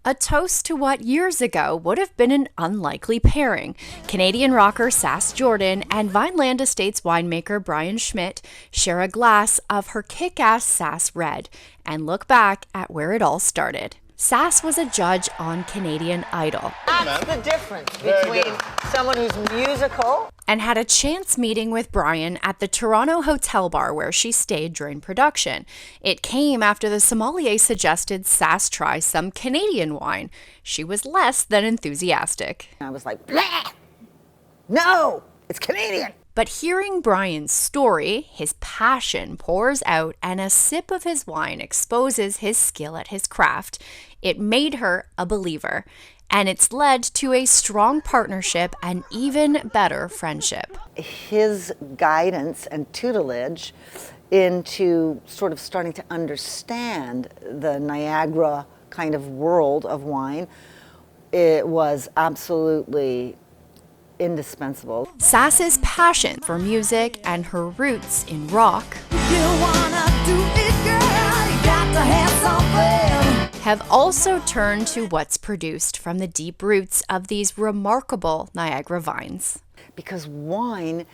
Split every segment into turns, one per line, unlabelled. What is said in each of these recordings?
A toast to what years ago would have been an unlikely pairing. Canadian rocker Sass Jordan and Vineland Estates winemaker Brian Schmidt share a glass of her kick-ass Sass Red and look back at where it all started. Sass was a judge on Canadian Idol.
That's the difference between someone who's musical
and had a chance meeting with Brian at the Toronto hotel bar where she stayed during production. It came after the sommelier suggested Sass try some Canadian wine. She was less than enthusiastic.
I was like, bleh! No, it's Canadian.
But hearing Brian's story, his passion pours out and a sip of his wine exposes his skill at his craft. It made her a believer, and it's led to a strong partnership and even better friendship.
His guidance and tutelage into sort of starting to understand the Niagara kind of world of wine, it was absolutely indispensable.
Sass's passion for music and her roots in rock have also turned to what's produced from the deep roots of these remarkable Niagara vines.
Because wine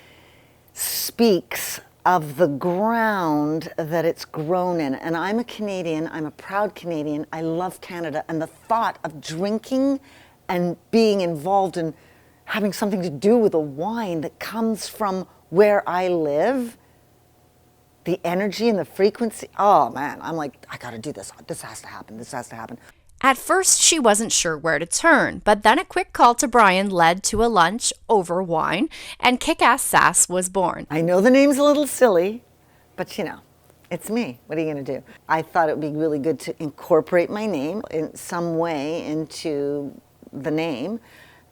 speaks of the ground that it's grown in. And I'm a Canadian, I'm a proud Canadian, I love Canada, and the thought of drinking and being involved in having something to do with a wine that comes from where I live, the energy and the frequency, oh man, I'm like, I gotta do this. This has to happen. This has to happen.
At first, she wasn't sure where to turn, but then a quick call to Brian led to a lunch over wine, and Kick-Ass Sass was born.
I know the name's a little silly, but you know, it's me. What are you gonna do? I thought it would be really good to incorporate my name in some way into the name.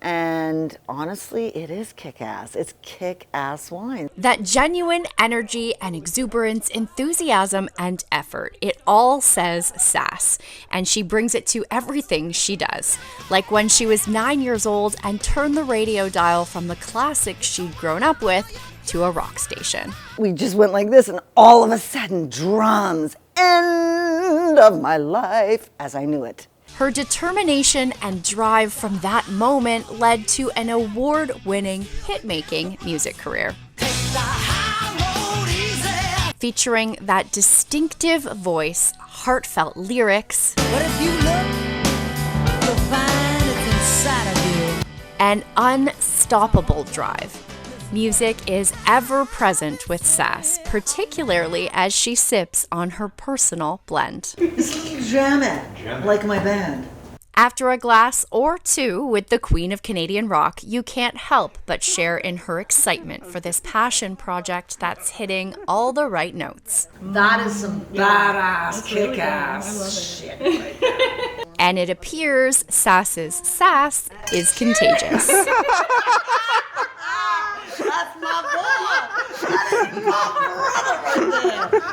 And honestly, it is kick-ass. It's kick-ass wine.
That genuine energy and exuberance, enthusiasm and effort, it all says Sass. And she brings it to everything she does. Like when she was 9 years old and turned the radio dial from the classics she'd grown up with to a rock station.
We just went like this, and all of a sudden, drums. End of my life as I knew it.
Her determination and drive from that moment led to an award-winning, hit-making music career. Featuring that distinctive voice, heartfelt lyrics,
but if you look, you'll find it's inside of you,
an unstoppable drive. Music is ever present with Sass, particularly as she sips on her personal blend.
It's a little jammin', like my band.
After a glass or two with the Queen of Canadian Rock, you can't help but share in her excitement for this passion project that's hitting all the right notes.
That is some badass, kick-ass shit right there.
And it appears Sass's sass is contagious.
That's my boy. That is my brother right there.